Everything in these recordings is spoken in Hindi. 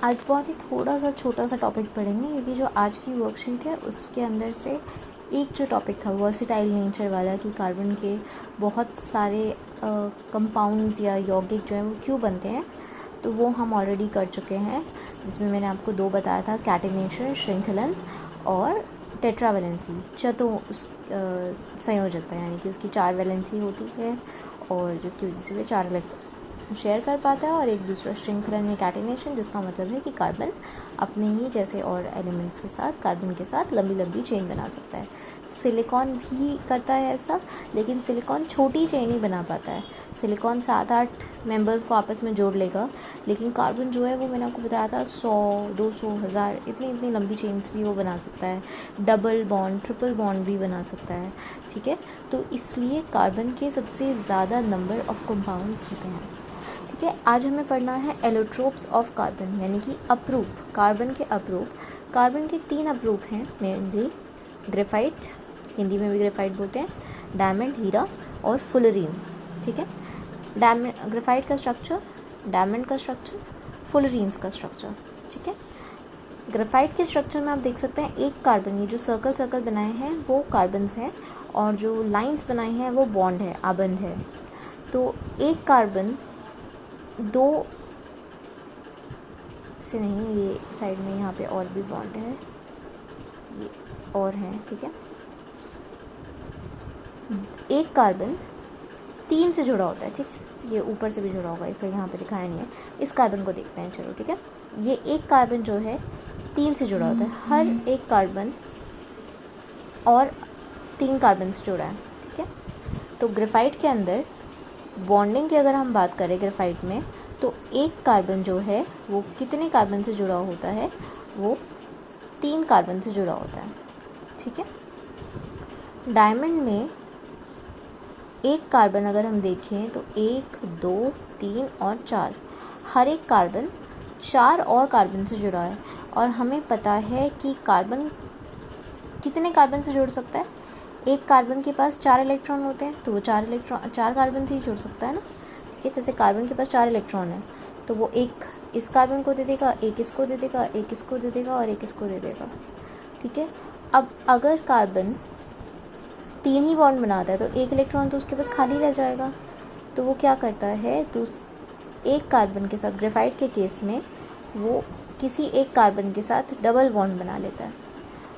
आज बहुत ही थोड़ा सा छोटा सा टॉपिक पढ़ेंगे, क्योंकि जो आज की वर्कशीट है उसके अंदर से एक जो टॉपिक था वर्सिटाइल नेचर वाला, कि कार्बन के बहुत सारे कंपाउंड्स या यौगिक जो हैं वो क्यों बनते हैं, तो वो हम ऑलरेडी कर चुके हैं, जिसमें मैंने आपको 2 बताया था, कैटेनेशन श्रृंखलन और टेट्रावैलेंसी संयोजकता, यानी कि उसकी 4 वैलेंसी होती है और जिसकी वजह से वे 4 इलेक्ट्रॉन शेयर कर पाता है, और एक दूसरा श्रृंखलन है कैटेनेशन, जिसका मतलब है कि कार्बन अपने ही जैसे और एलिमेंट्स के साथ कार्बन के साथ लंबी लंबी चेन बना सकता है। सिलिकॉन भी करता है ऐसा, लेकिन सिलिकॉन छोटी चेन ही बना पाता है। सिलिकॉन 7-8 मेंबर्स को आपस में जोड़ लेगा, लेकिन कार्बन जो है वो मैंने आपको बताया था 100, 200, 1000 इतनी लंबी चेन्स भी वो बना सकता है। डबल बॉन्ड, ट्रिपल बॉन्ड भी बना सकता है। ठीक है, तो इसलिए कार्बन के सबसे ज़्यादा नंबर ऑफ कंपाउंड्स होते हैं। ठीक है, आज हमें पढ़ना है एलोट्रोप्स ऑफ कार्बन, यानी कि अपरूप, कार्बन के अपरूप। कार्बन के 3 अपरूप हैं मेनली, ग्रेफाइट, हिंदी में भी ग्रेफाइट बोलते हैं, डायमंड हीरा, और फुलरीन। ठीक है, डायमंड ग्रेफाइट का स्ट्रक्चर, डायमंड का स्ट्रक्चर, फुलरीन्स का स्ट्रक्चर। ठीक है, ग्रेफाइट के स्ट्रक्चर में आप देख सकते हैं एक कार्बन, ये जो सर्कल बनाए हैं वो कार्बन्स हैं, और जो लाइंस बनाई हैं वो बॉन्ड है, आबंध है। तो एक कार्बन 2 से नहीं, ये साइड में यहाँ पे और भी बॉन्ड है, ये और है। ठीक है, एक कार्बन 3 से जुड़ा होता है। ठीक है, ये ऊपर से भी जुड़ा होगा, इसलिए यहाँ पे दिखाया नहीं है। इस कार्बन को देखते हैं, चलो। ठीक है, ये एक कार्बन जो है 3 से जुड़ा होता है, हर एक कार्बन और 3 कार्बन से जुड़ा है। ठीक है, तो ग्रेफाइट के अंदर बॉन्डिंग की अगर हम बात करें ग्रेफाइट में, तो एक कार्बन जो है वो कितने कार्बन से जुड़ा होता है, वो 3 कार्बन से जुड़ा होता है। ठीक है, डायमंड में एक कार्बन अगर हम देखें तो 1, 2, 3 और 4, हर एक कार्बन 4 और कार्बन से जुड़ा है। और हमें पता है कि कार्बन कितने कार्बन से जुड़ सकता है, एक कार्बन के पास 4 इलेक्ट्रॉन होते हैं, तो वो 4 कार्बन से ही जुड़ सकता है ना। ठीक है, जैसे कार्बन के पास 4 इलेक्ट्रॉन है, तो वो एक इस कार्बन को दे देगा, एक इसको दे देगा, एक इसको दे देगा और एक इसको दे देगा। ठीक है, अब अगर कार्बन 3 ही बॉन्ड बनाता है तो एक इलेक्ट्रॉन तो उसके पास खाली रह जाएगा, तो वो क्या करता है, तो एक कार्बन के साथ, ग्रेफाइट के केस में, वो किसी एक कार्बन के साथ डबल बॉन्ड बना लेता है,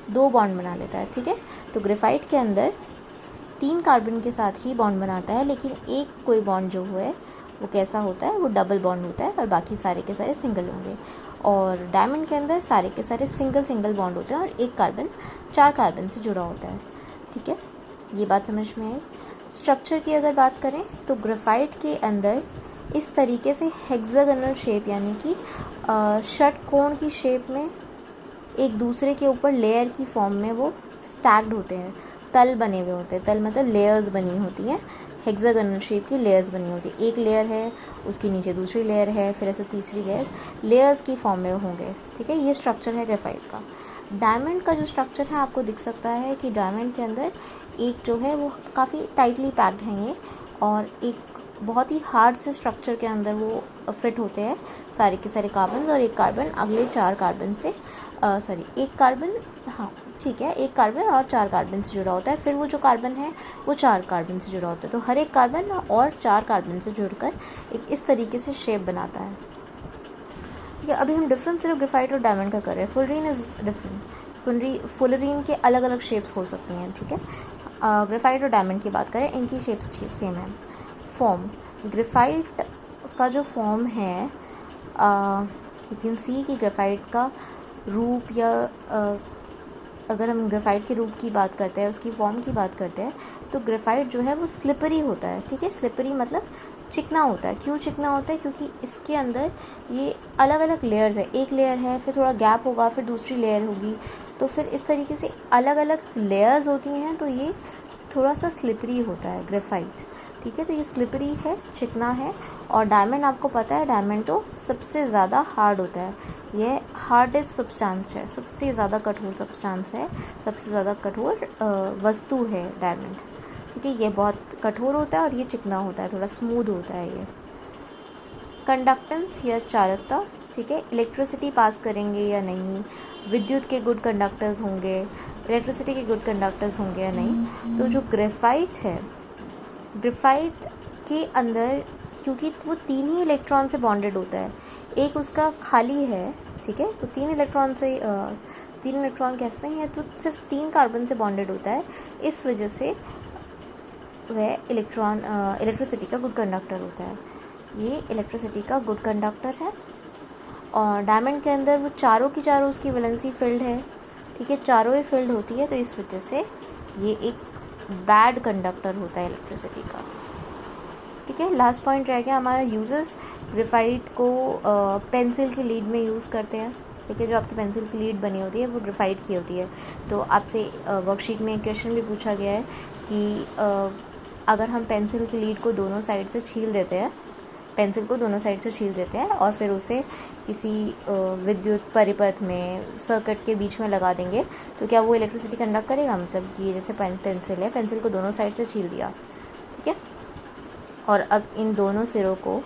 2 बॉन्ड बना लेता है। ठीक है, तो ग्रेफाइट के अंदर 3 कार्बन के साथ ही बॉन्ड बनाता है, लेकिन एक कोई बॉन्ड जो है वो कैसा होता है, वो डबल बॉन्ड होता है, और बाकी सारे के सारे सिंगल होंगे। और डायमंड के अंदर सारे के सारे सिंगल बॉन्ड होते हैं, और एक कार्बन 4 कार्बन से जुड़ा होता है। ठीक है, ये बात समझ में आई। स्ट्रक्चर की अगर बात करें तो ग्रेफाइट के अंदर इस तरीके से हेक्सागोनल शेप, यानी कि षटकोण की शेप में एक दूसरे के ऊपर लेयर की फॉर्म में वो स्टैक्ड होते हैं, तल बने हुए होते हैं। तल मतलब लेयर्स बनी होती हैं, हेक्सागोनल शेप की लेयर्स बनी होती है। एक लेयर है, उसके नीचे दूसरी लेयर है, फिर ऐसे तीसरी लेयर्स की फॉर्म में होंगे। ठीक है, ये स्ट्रक्चर है ग्रेफाइट का। डायमंड का जो स्ट्रक्चर है, आपको दिख सकता है कि डायमंड के अंदर एक जो है वो काफ़ी टाइटली पैक्ड हैं ये, और एक बहुत ही हार्ड से स्ट्रक्चर के अंदर वो फिट होते हैं सारे के सारे कार्बन, और एक कार्बन अगले 4 कार्बन से एक कार्बन, हाँ ठीक है, एक कार्बन और 4 कार्बन से जुड़ा होता है। फिर वो जो कार्बन है वो 4 कार्बन से जुड़ा होता है, तो हर एक कार्बन और 4 कार्बन से जुड़कर एक इस तरीके से शेप बनाता है। ठीक है, अभी हम डिफरेंस सिर्फ ग्रेफाइट और डायमंड का कर रहे हैं। फुलरीन इज डिफरेंट, फुलरीन के अलग अलग शेप्स हो सकती हैं। ठीक है, ग्रेफाइट और डायमंड की बात करें, इनकी शेप्स सेम है। फॉर्म, ग्रेफाइट का जो फॉर्म है, यू कैन सी कि ग्रेफाइट का रूप, या अगर हम ग्रेफाइट के रूप की बात करते हैं, उसकी फॉर्म की बात करते हैं, तो ग्रेफाइट जो है वो स्लिपरी होता है। ठीक है, स्लिपरी मतलब चिकना होता है। क्यों चिकना होता है, क्योंकि इसके अंदर ये अलग अलग लेयर्स है, एक लेयर है, फिर थोड़ा गैप होगा, फिर दूसरी लेयर होगी, तो फिर इस तरीके से अलग अलग लेयर्स होती हैं, तो ये थोड़ा सा स्लिपरी होता है ग्रेफाइट। ठीक है, तो ये स्लिपरी है, चिकना है। और डायमंड आपको पता है, डायमंड तो सबसे ज़्यादा हार्ड होता है, ये हार्डेस्ट सब्सटेंस है, सबसे ज़्यादा कठोर सब्सटेंस है, सबसे ज़्यादा कठोर वस्तु है डायमंड। ठीक है, ये बहुत कठोर होता है और ये चिकना होता है, थोड़ा स्मूथ होता है ये। कंडक्टेंस या चालकता, ठीक है, इलेक्ट्रिसिटी पास करेंगे या नहीं, विद्युत के गुड कंडक्टर्स होंगे, इलेक्ट्रिसिटी के गुड कंडक्टर्स होंगे या नहीं। तो जो ग्रेफाइट है, ग्रेफाइट के अंदर क्योंकि वो 3 ही इलेक्ट्रॉन से बॉन्डेड होता है, एक उसका खाली है, ठीक है, तो 3 इलेक्ट्रॉन कह सकते हैं, तो सिर्फ 3 कार्बन से बॉन्डेड होता है, इस वजह से वह इलेक्ट्रिसिटी का गुड कंडक्टर होता है। ये इलेक्ट्रिसिटी का गुड कंडक्टर है। और डायमंड के अंदर वो चारों की चारों उसकी वैलेंसी फील्ड है, ठीक है, चारों ही फील्ड होती है, तो इस वजह से ये एक बैड कंडक्टर होता है इलेक्ट्रिसिटी का। ठीक है, लास्ट पॉइंट रह गया हमारा यूजेस। ग्रेफाइट को पेंसिल की लीड में यूज़ करते हैं, ठीक है, जो आपकी पेंसिल की लीड बनी होती है वो ग्रेफाइट की होती है। तो आपसे वर्कशीट में एक क्वेश्चन भी पूछा गया है कि अगर हम पेंसिल की लीड को दोनों साइड से छील देते हैं, पेंसिल को दोनों साइड से छील देते हैं और फिर उसे किसी विद्युत परिपथ में सर्किट के बीच में लगा देंगे, तो क्या वो इलेक्ट्रिसिटी कंडक्ट करेगा? मतलब कि जैसे पेंसिल है, पेंसिल को दोनों साइड से छील दिया, ठीक है, और अब इन दोनों सिरों को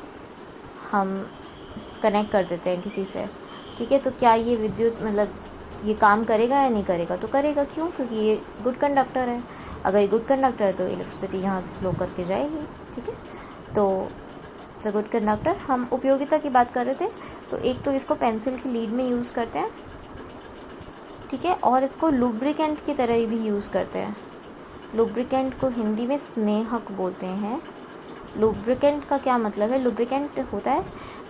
हम कनेक्ट कर देते हैं किसी से, ठीक है, तो क्या ये विद्युत मतलब ये काम करेगा या नहीं करेगा? तो करेगा। क्यों? क्योंकि ये गुड कंडक्टर है। अगर ये गुड कंडक्टर है तो इलेक्ट्रिसिटी यहाँ से फ्लो करके जाएगी, ठीक है। तो गुड कंडक्टर, हम उपयोगिता की बात कर रहे थे, तो एक तो इसको पेंसिल की लीड में यूज़ करते हैं, ठीक है, और इसको लुब्रिकेंट की तरह भी यूज़ करते हैं। लुब्रिकेंट को हिंदी में स्नेहक बोलते हैं। लुब्रिकेंट का क्या मतलब है? लुब्रिकेंट होता है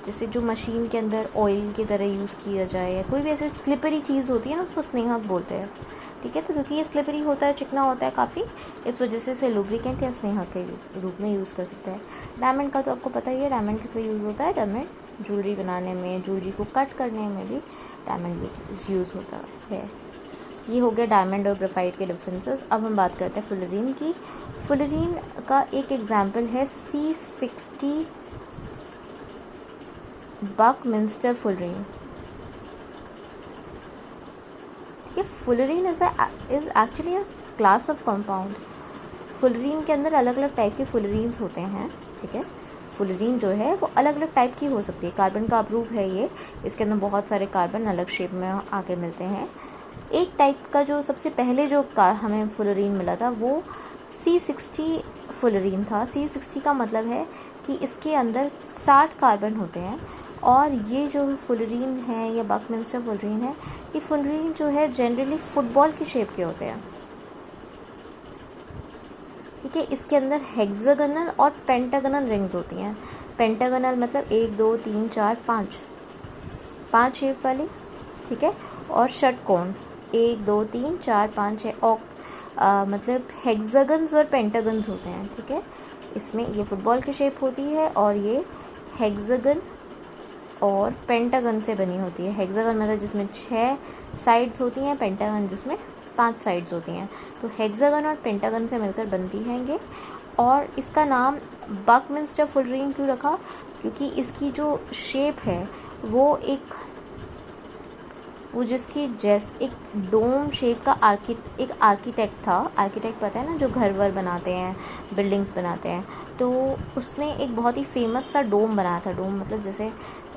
जैसे जो मशीन के अंदर ऑयल की तरह यूज़ किया जाए, या कोई भी ऐसी स्लिपरी चीज़ होती है ना, उसको स्नेहक बोलते हैं, ठीक है। तो क्योंकि ये स्लिपरी होता है, चिकना होता है काफ़ी, इस वजह से इसे लुब्रिकेंट या स्नेहक के रूप में यूज़ कर सकते हैं। डायमंड का तो आपको पता ही है, डायमंड किस लिए यूज़ होता है। डायमंड ज्वेलरी बनाने में, ज्वेलरी को कट करने में भी डायमंड यूज़ होता है। ये हो गया डायमंड और ग्रेफाइट के डिफरेंसेस। अब हम बात करते हैं फुलरीन की। फुलरीन का एक एग्जाम्पल है C60 बकमिंस्टर फुलरीन। ठीक है, fullerene is actually a class of compound. Fullerene के अंदर अलग अलग टाइप के फुलरीन्स होते हैं, ठीक है। फुलरीन जो है वो अलग अलग टाइप की हो सकती है। कार्बन का ग्रुप है ये, इसके अंदर बहुत सारे कार्बन अलग शेप में आके मिलते हैं। एक टाइप का जो सबसे पहले जो हमें फुलरीन मिला था वो C60 फुलरीन था। C60 का मतलब है कि इसके अंदर 60 कार्बन होते हैं। और ये जो फुलरीन है या बकमिंस्टर फुलरीन है, ये फुलरीन जो है जनरली फुटबॉल की शेप के होते हैं, ठीक है। इसके अंदर हेक्सागोनल और पेंटागोनल रिंग्स होती हैं। पेंटागोनल मतलब 1 2 3 4 5 शेप वाली, ठीक है, और षटकोण 1 2 3 4 5 6 मतलब हेक्सागन्स और पेंटागन्स होते हैं, ठीक है। इसमें ये फुटबॉल की शेप होती है और ये हेक्सागन और पेंटागन से बनी होती है। हेक्सागन मतलब जिसमें 6 साइड्स होती हैं, पेंटागन जिसमें 5 साइड्स होती हैं। तो हेक्सागन और पेंटागन से मिलकर बनती हैं ये। और इसका नाम बकमिंस्टर फुलरीन क्यों रखा? क्योंकि इसकी जो शेप है वो जिसकी एक डोम शेप का एक आर्किटेक्ट था। आर्किटेक्ट पता है ना, जो घर वर बनाते हैं, बिल्डिंग्स बनाते हैं, तो उसने एक बहुत ही फेमस सा डोम बनाया था। डोम मतलब जैसे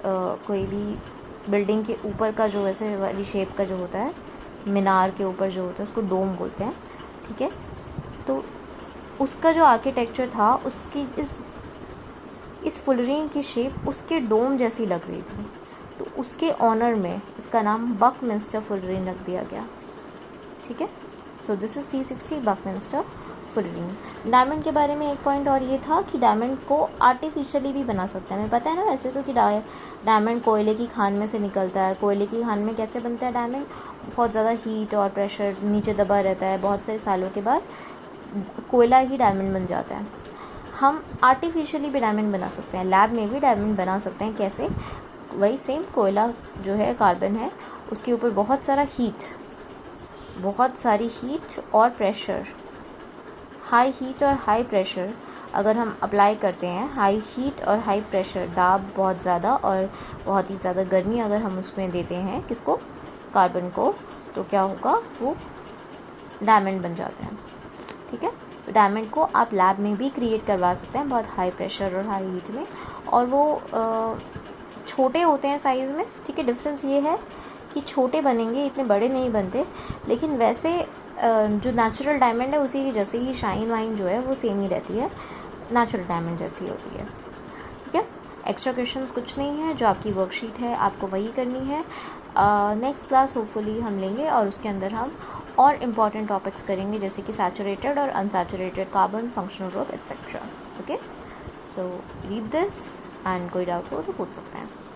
कोई भी बिल्डिंग के ऊपर का जो वैसे वाली शेप का जो होता है, मीनार के ऊपर जो होता है, उसको डोम बोलते हैं, ठीक है। तो उसका जो आर्किटेक्चर था, उसकी इस फुलरीन की शेप उसके डोम जैसी लग रही थी, तो उसके ऑनर में इसका नाम बकमिंस्टर फुलरीन रख दिया गया, ठीक है। So this is C60 Buckminster fullerene. Diamond के बारे में एक पॉइंट और ये था कि डायमंड को आर्टिफिशियली भी बना सकते हैं। हमें पता है ना वैसे तो कि डायमंड कोयले की खान में से निकलता है। कोयले की खान में कैसे बनता है डायमंड? बहुत ज़्यादा हीट और प्रेशर नीचे दबा रहता है, बहुत सारे सालों के बाद कोयला ही डायमंड बन जाता है। हम आर्टिफिशियली भी डायमंड बना सकते हैं, लैब में भी डायमंड बना सकते हैं। कैसे? वही सेम, कोयला जो है, कार्बन है, उसके ऊपर बहुत सारी हीट और प्रेशर, हाई हीट और हाई प्रेशर अगर हम अप्लाई करते हैं, हाई हीट और हाई प्रेशर, दाब बहुत ज़्यादा और बहुत ही ज़्यादा गर्मी अगर हम उसमें देते हैं, किसको? कार्बन को, तो क्या होगा? वो डायमंड बन जाते हैं, ठीक है। तो डायमंड को आप लैब में भी क्रिएट करवा सकते हैं बहुत हाई प्रेशर और हाई हीट में, और वो छोटे होते हैं साइज़ में, ठीक है। डिफरेंस ये है कि छोटे बनेंगे, इतने बड़े नहीं बनते, लेकिन वैसे जो नेचुरल डायमंड है उसी की जैसे ही शाइन वाइन जो है वो सेम ही रहती है, नेचुरल डायमंड जैसी होती है, ठीक है। एक्स्ट्रा क्वेश्चंस कुछ नहीं है, जो आपकी वर्कशीट है आपको वही करनी है। नेक्स्ट क्लास होपफुली हम लेंगे और उसके अंदर हम और इम्पॉर्टेंट टॉपिक्स करेंगे, जैसे कि सैचुरेटेड और unsaturated carbon, functional group etcetera. Okay, so read this and कोई डाउट हो तो पूछ सकते हैं।